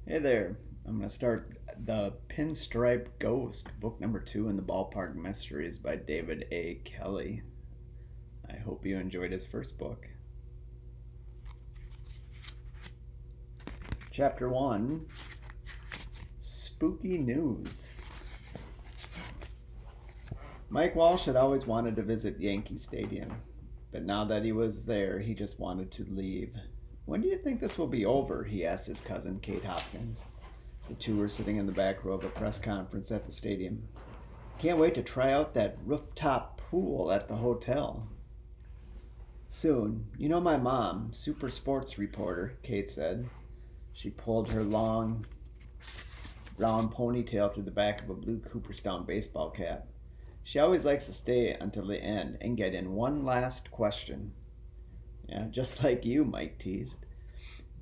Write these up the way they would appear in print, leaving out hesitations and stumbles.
Hey there. I'm going to start The Pinstripe Ghost, book number 2 in the Ballpark Mysteries by David A. Kelly. I hope you enjoyed his first book. Chapter 1 Spooky News. Mike Walsh had always wanted to visit Yankee Stadium, but now that he was there, he just wanted to leave. When do you think this will be over? He asked his cousin, Kate Hopkins. The two were sitting in the back row of a press conference at the stadium. Can't wait to try out that rooftop pool at the hotel. Soon. You know my mom, super sports reporter, Kate said. She pulled her long brown ponytail through the back of a blue Cooperstown baseball cap. She always likes to stay until the end and get in one last question. Yeah, just like you, Mike teased.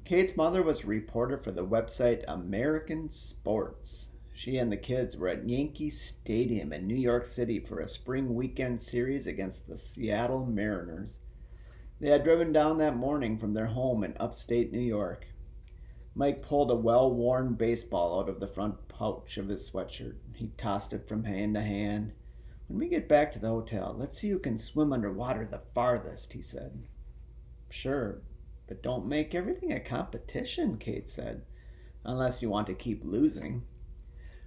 Kate's mother was a reporter for the website American Sports. She and the kids were at Yankee Stadium in New York City for a spring weekend series against the Seattle Mariners. They had driven down that morning from their home in upstate New York. Mike pulled a well-worn baseball out of the front pouch of his sweatshirt. He tossed it from hand to hand. When we get back to the hotel, let's see who can swim underwater the farthest, he said. Sure, but don't make everything a competition, Kate said, unless you want to keep losing.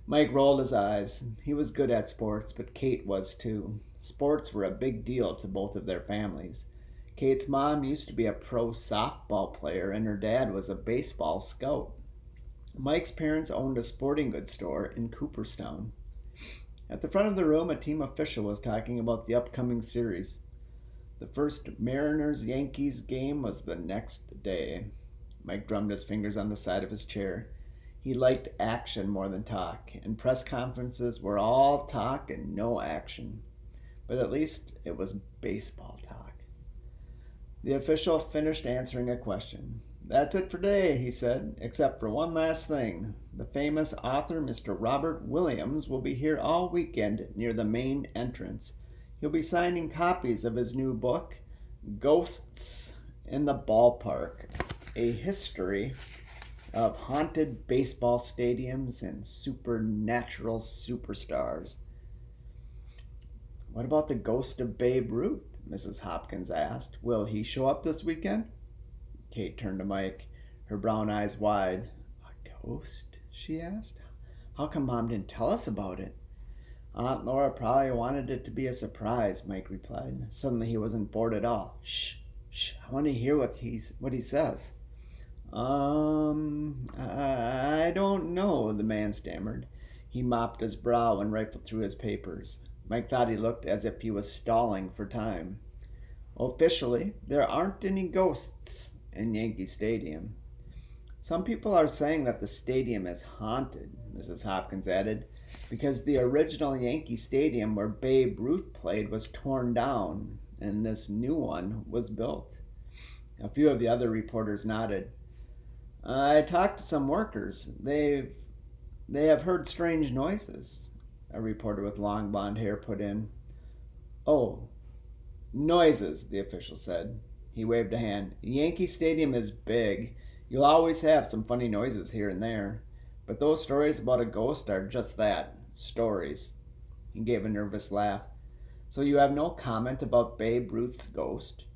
Mike rolled his eyes. He was good at sports, but Kate was too. Sports were a big deal to both of their families. Kate's mom used to be a pro softball player, and her dad was a baseball scout. Mike's parents owned a sporting goods store in Cooperstown. At the front of the room, a team official was talking about the upcoming series. The first Mariners-Yankees game was the next day. Mike drummed his fingers on the side of his chair. He liked action more than talk, and press conferences were all talk and no action. But at least it was baseball talk. The official finished answering a question. That's it for today, he said, except for one last thing. The famous author, Mr. Robert Williams, will be here all weekend near the main entrance. He'll be signing copies of his new book, Ghosts in the Ballpark, a history of haunted baseball stadiums and supernatural superstars. What about the ghost of Babe Ruth? Mrs. Hopkins asked. Will he show up this weekend? Kate turned to Mike, her brown eyes wide. A ghost? She asked. How come Mom didn't tell us about it? Aunt Laura probably wanted it to be a surprise, Mike replied. Suddenly he wasn't bored at all. Shh, shh, I want to hear what he says. I don't know, the man stammered. He mopped his brow and rifled through his papers. Mike thought he looked as if he was stalling for time. Officially, there aren't any ghosts in Yankee Stadium. Some people are saying that the stadium is haunted, Mrs. Hopkins added, because the original Yankee Stadium where Babe Ruth played was torn down, and this new one was built. A few of the other reporters nodded. I talked to some workers. They have heard strange noises, a reporter with long blonde hair put in. Oh, noises, the official said. He waved a hand. Yankee Stadium is big. You'll always have some funny noises here and there. But those stories about a ghost are just that, stories. He gave a nervous laugh. So you have no comment about Babe Ruth's ghost?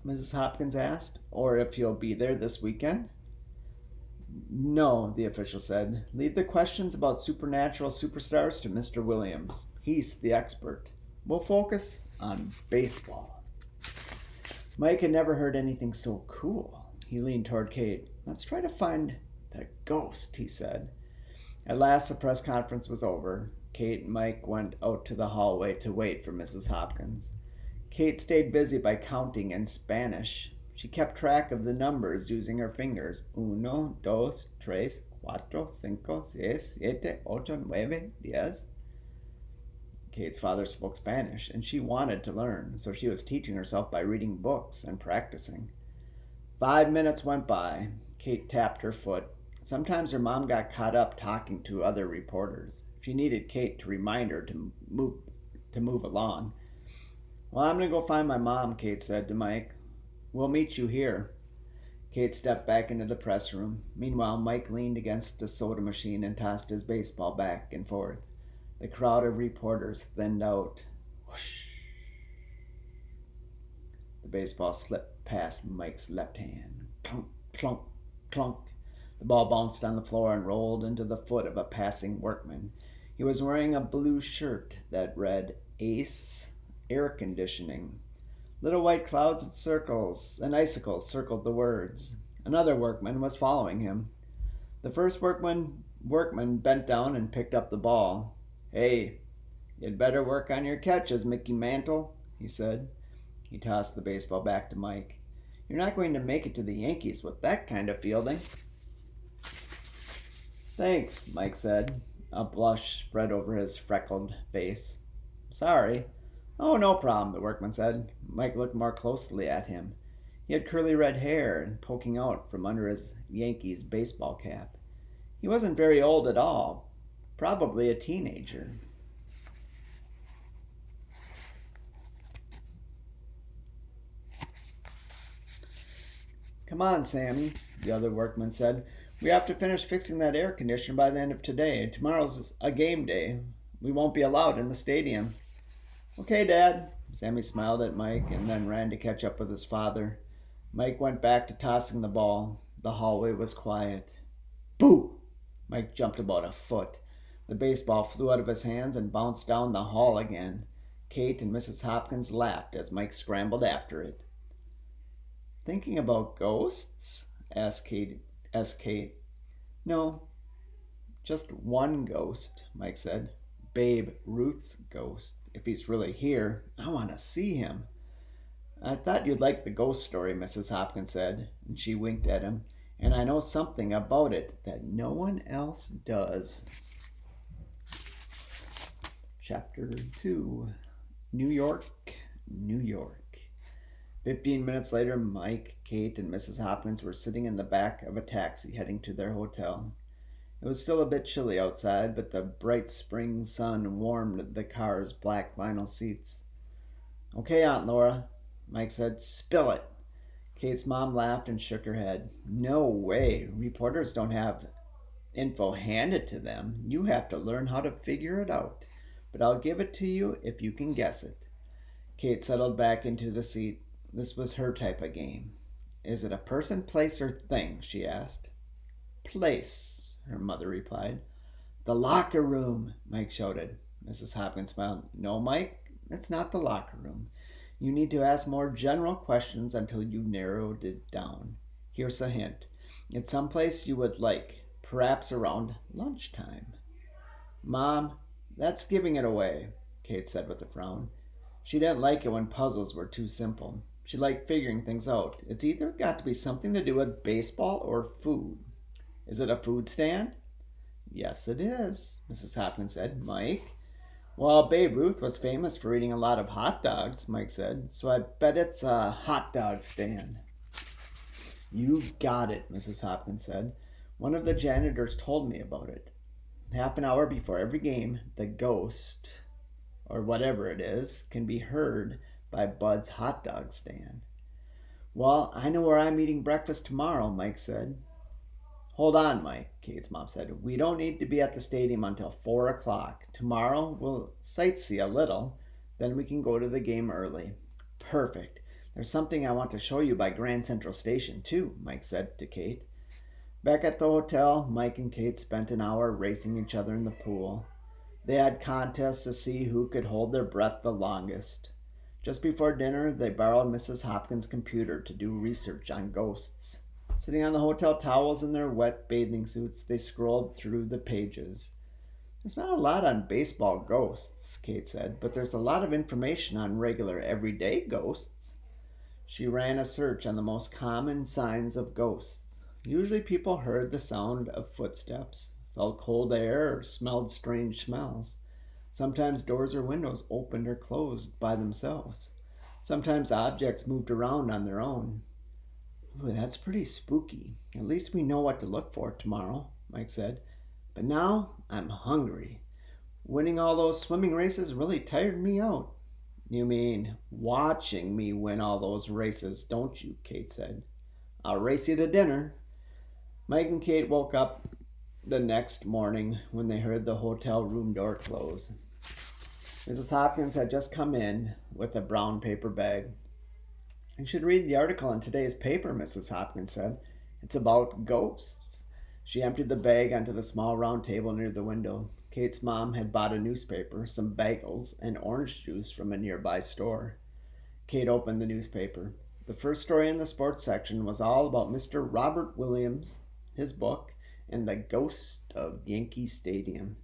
Mrs. Hopkins asked. Or if he'll be there this weekend? No, the official said. Leave the questions about supernatural superstars to Mr. Williams. He's the expert. We'll focus on baseball. Mike had never heard anything so cool. He leaned toward Kate. Let's try to find the ghost, he said. At last the press conference was over. Kate and Mike went out to the hallway to wait for Mrs. Hopkins. Kate stayed busy by counting in Spanish. She kept track of the numbers using her fingers. Uno, dos, tres, cuatro, cinco, seis, siete, ocho, nueve, diez. Kate's father spoke Spanish, and she wanted to learn, so she was teaching herself by reading books and practicing. 5 minutes went by. Kate tapped her foot. Sometimes her mom got caught up talking to other reporters. She needed Kate to remind her to move along. Well, I'm going to go find my mom, Kate said to Mike. We'll meet you here. Kate stepped back into the press room. Meanwhile, Mike leaned against a soda machine and tossed his baseball back and forth. The crowd of reporters thinned out. Whoosh. The baseball slipped past Mike's left hand. Clunk, clunk, clunk. The ball bounced on the floor and rolled into the foot of a passing workman. He was wearing a blue shirt that read Ace Air Conditioning. Little white clouds and icicles circled the words. Another workman was following him. The first workman bent down and picked up the ball. "Hey, you'd better work on your catches, Mickey Mantle," he said. He tossed the baseball back to Mike. "You're not going to make it to the Yankees with that kind of fielding." "Thanks," Mike said. A blush spread over his freckled face. "Sorry." "Oh, no problem," the workman said. Mike looked more closely at him. He had curly red hair poking out from under his Yankees baseball cap. He wasn't very old at all, probably a teenager. "Come on, Sammy," the other workman said. "We have to finish fixing that air conditioner by the end of today. Tomorrow's a game day. We won't be allowed in the stadium." "Okay, Dad." Sammy smiled at Mike and then ran to catch up with his father. Mike went back to tossing the ball. The hallway was quiet. Boo! Mike jumped about a foot. The baseball flew out of his hands and bounced down the hall again. Kate and Mrs. Hopkins laughed as Mike scrambled after it. "Thinking about ghosts?" asked Kate. "No, just one ghost," Mike said. "Babe Ruth's ghost. If he's really here, I want to see him." "I thought you'd like the ghost story," Mrs. Hopkins said, and she winked at him. "And I know something about it that no one else does." Chapter 2. New York, New York. 15 minutes later, Mike, Kate, and Mrs. Hopkins were sitting in the back of a taxi heading to their hotel. It was still a bit chilly outside, but the bright spring sun warmed the car's black vinyl seats. "Okay, Aunt Laura," Mike said. "Spill it." Kate's mom laughed and shook her head. "No way. Reporters don't have info handed to them. You have to learn how to figure it out. But I'll give it to you if you can guess it." Kate settled back into the seat. This was her type of game. "Is it a person, place, or thing?" she asked. "Place," her mother replied. "The locker room," Mike shouted. Mrs. Hopkins smiled. "No, Mike, it's not the locker room. You need to ask more general questions until you narrowed it down. Here's a hint. It's someplace you would like, perhaps around lunchtime." "Mom, that's giving it away," Kate said with a frown. She didn't like it when puzzles were too simple. She liked figuring things out. It's either got to be something to do with baseball or food. "Is it a food stand?" "Yes, it is," Mrs. Hopkins said. "Mike?" "Well, Babe Ruth was famous for eating a lot of hot dogs," Mike said, "so I bet it's a hot dog stand." "You got it," Mrs. Hopkins said. "One of the janitors told me about it. Half an hour before every game, the ghost, or whatever it is, can be heard by Bud's hot dog stand." "Well, I know where I'm eating breakfast tomorrow," Mike said. "Hold on, Mike," Kate's mom said. "We don't need to be at the stadium until 4 o'clock. Tomorrow we'll sightsee a little, then we can go to the game early." "Perfect. There's something I want to show you by Grand Central Station, too," Mike said to Kate. Back at the hotel, Mike and Kate spent an hour racing each other in the pool. They had contests to see who could hold their breath the longest. Just before dinner, they borrowed Mrs. Hopkins' computer to do research on ghosts. Sitting on the hotel towels in their wet bathing suits, they scrolled through the pages. "There's not a lot on baseball ghosts," Kate said, "but there's a lot of information on regular, everyday ghosts." She ran a search on the most common signs of ghosts. Usually people heard the sound of footsteps, felt cold air, or smelled strange smells. Sometimes doors or windows opened or closed by themselves. Sometimes objects moved around on their own. "Ooh, that's pretty spooky. At least we know what to look for tomorrow," Mike said. "But now I'm hungry. Winning all those swimming races really tired me out." "You mean watching me win all those races, don't you?" Kate said. I'll race you to dinner. Mike and Kate woke up the next morning when they heard the hotel room door close. Mrs. Hopkins had just come in with a brown paper bag. "You should read the article in today's paper," Mrs. Hopkins said. "It's about ghosts." She emptied the bag onto the small round table near the window. Kate's mom had bought a newspaper, some bagels, and orange juice from a nearby store. Kate opened the newspaper. The first story in the sports section was all about Mr. Robert Williams, his book, and the ghost of Yankee Stadium.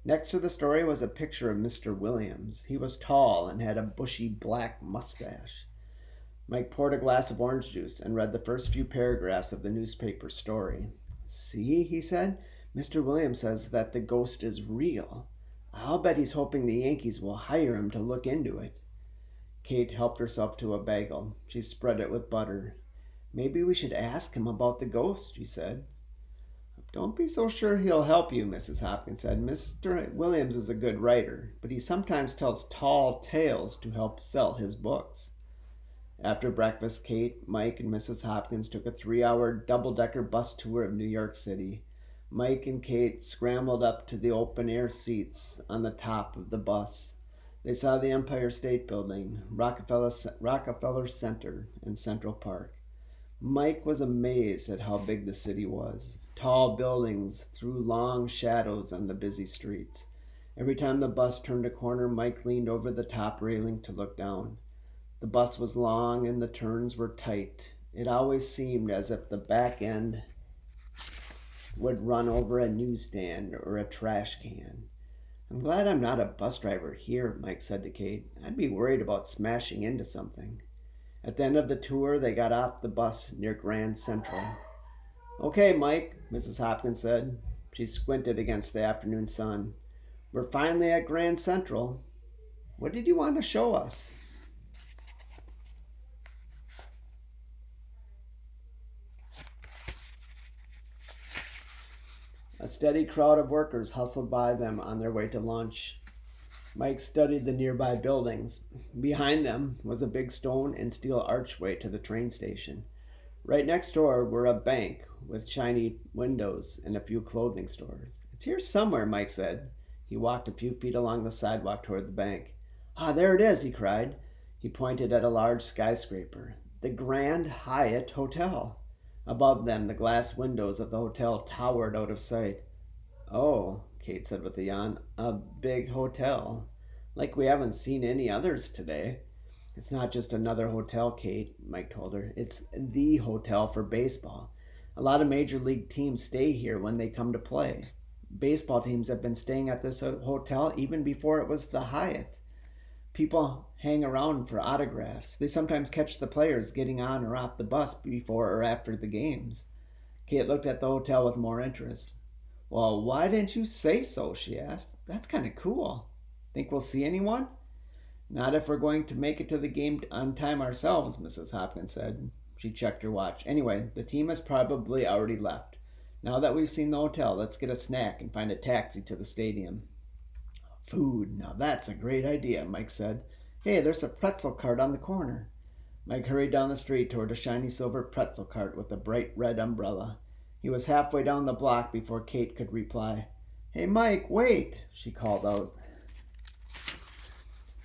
Next to the story was a picture of Mr. Williams. He was tall and had a bushy black mustache. Mike poured a glass of orange juice and read the first few paragraphs of the newspaper story. "See," he said, "Mr. Williams says that the ghost is real. I'll bet he's hoping the Yankees will hire him to look into it." Kate helped herself to a bagel. She spread it with butter. "Maybe we should ask him about the ghost," she said. "Don't be so sure he'll help you," Mrs. Hopkins said. "Mr. Williams is a good writer, but he sometimes tells tall tales to help sell his books." After breakfast, Kate, Mike, and Mrs. Hopkins took a 3-hour double-decker bus tour of New York City. Mike and Kate scrambled up to the open-air seats on the top of the bus. They saw the Empire State Building, Rockefeller Center, and Central Park. Mike was amazed at how big the city was. Tall buildings threw long shadows on the busy streets. Every time the bus turned a corner, Mike leaned over the top railing to look down. The bus was long and the turns were tight. It always seemed as if the back end would run over a newsstand or a trash can. "I'm glad I'm not a bus driver here," Mike said to Kate. "I'd be worried about smashing into something." At the end of the tour, they got off the bus near Grand Central. "Okay, Mike," Mrs. Hopkins said. She squinted against the afternoon sun. "We're finally at Grand Central. What did you want to show us?" A steady crowd of workers hustled by them on their way to lunch. Mike studied the nearby buildings. Behind them was a big stone and steel archway to the train station. Right next door were a bank with shiny windows and a few clothing stores. "It's here somewhere," Mike said. He walked a few feet along the sidewalk toward the bank. "Ah, there it is," he cried. He pointed at a large skyscraper, the Grand Hyatt Hotel. Above them, the glass windows of the hotel towered out of sight. "Oh," Kate said with a yawn, "a big hotel. Like we haven't seen any others today." "It's not just another hotel, Kate," Mike told her. "It's the hotel for baseball. A lot of major league teams stay here when they come to play. Baseball teams have been staying at this hotel even before it was the Hyatt. People hang around for autographs. They sometimes catch the players getting on or off the bus before or after the games." Kate looked at the hotel with more interest. "Well, why didn't you say so?" she asked. "That's kind of cool. Think we'll see anyone?" "Not if we're going to make it to the game on time ourselves," Mrs. Hopkins said. She checked her watch. "Anyway, the team has probably already left. Now that we've seen the hotel, let's get a snack and find a taxi to the stadium." "Food. Now that's a great idea," Mike said. "Hey, there's a pretzel cart on the corner." Mike hurried down the street toward a shiny silver pretzel cart with a bright red umbrella. He was halfway down the block before Kate could reply. "Hey, Mike, wait!" she called out.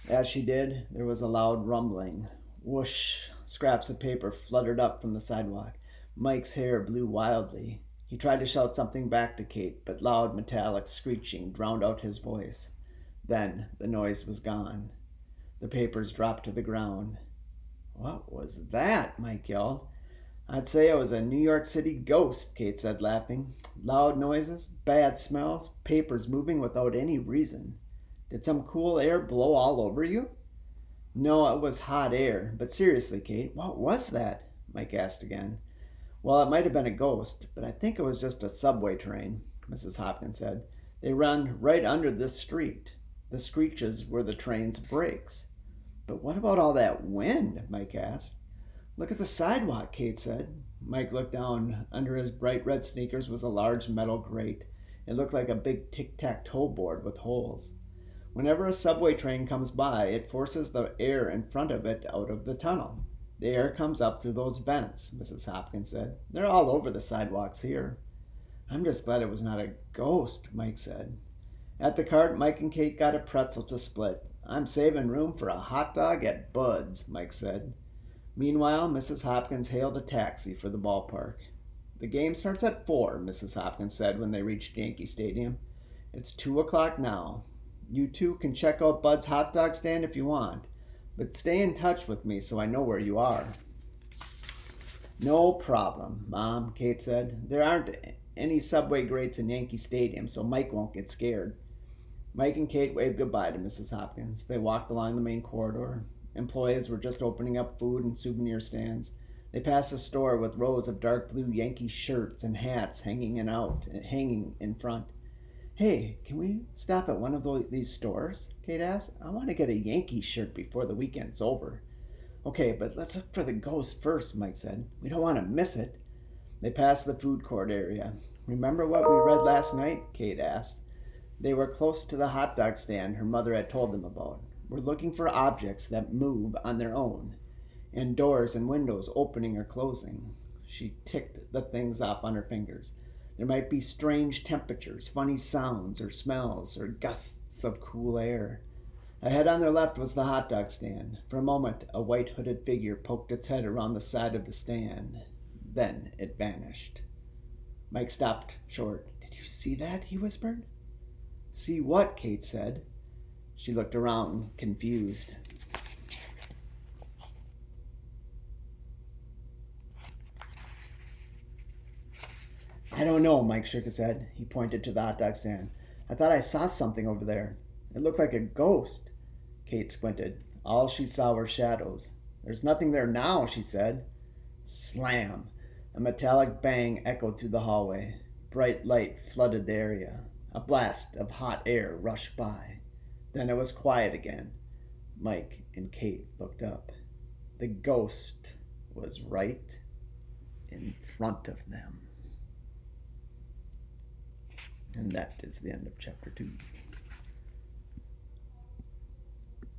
As she did, there was a loud rumbling. Whoosh! Scraps of paper fluttered up from the sidewalk. Mike's hair blew wildly. He tried to shout something back to Kate, but loud metallic screeching drowned out his voice. Then the noise was gone. The papers dropped to the ground. "What was that?" Mike yelled. "I'd say it was a New York City ghost," Kate said, laughing. "Loud noises, bad smells, papers moving without any reason. Did some cool air blow all over you?" "No, it was hot air. But seriously, Kate, what was that?" Mike asked again. "Well, it might have been a ghost, but I think it was just a subway train," Mrs. Hopkins said. "They run right under this street. The screeches were the train's brakes." "But what about all that wind?" Mike asked. "Look at the sidewalk," Kate said. Mike looked down. Under his bright red sneakers was a large metal grate. It looked like a big tic-tac-toe board with holes. Whenever a subway train comes by, it forces the air in front of it out of the tunnel. The air comes up through those vents, Mrs. Hopkins said. They're all over the sidewalks here. I'm just glad it was not a ghost, Mike said. At the cart, Mike and Kate got a pretzel to split. I'm saving room for a hot dog at Bud's, Mike said. Meanwhile, Mrs. Hopkins hailed a taxi for the ballpark. The game starts at 4, Mrs. Hopkins said when they reached Yankee Stadium. It's 2 o'clock now. You two can check out Bud's hot dog stand if you want, but stay in touch with me so I know where you are. No problem, Mom, Kate said. There aren't any subway grates in Yankee Stadium, so Mike won't get scared. Mike and Kate waved goodbye to Mrs. Hopkins. They walked along the main corridor. Employees were just opening up food and souvenir stands. They passed a store with rows of dark blue Yankee shirts and hats hanging in front. Hey, can we stop at one of these stores? Kate asked. I want to get a Yankee shirt before the weekend's over. Okay, but let's look for the ghost first, Mike said. We don't want to miss it. They passed the food court area. Remember what we read last night? Kate asked. They were close to the hot dog stand her mother had told them about. We're looking for objects that move on their own, and doors and windows opening or closing. She ticked the things off on her fingers. There might be strange temperatures, funny sounds or smells, or gusts of cool air. Ahead on their left was the hot dog stand. For a moment, a white hooded figure poked its head around the side of the stand. Then it vanished. Mike stopped short. Did you see that? He whispered. See what? Kate said. She looked around, confused. I don't know, Mike shook his head. He pointed to the hot dog stand. I thought I saw something over there. It looked like a ghost. Kate squinted. All she saw were shadows. There's nothing there now, she said. Slam! A metallic bang echoed through the hallway. Bright light flooded the area. A blast of hot air rushed by. Then it was quiet again. Mike and Kate looked up. The ghost was right in front of them. And that is the end of chapter 2.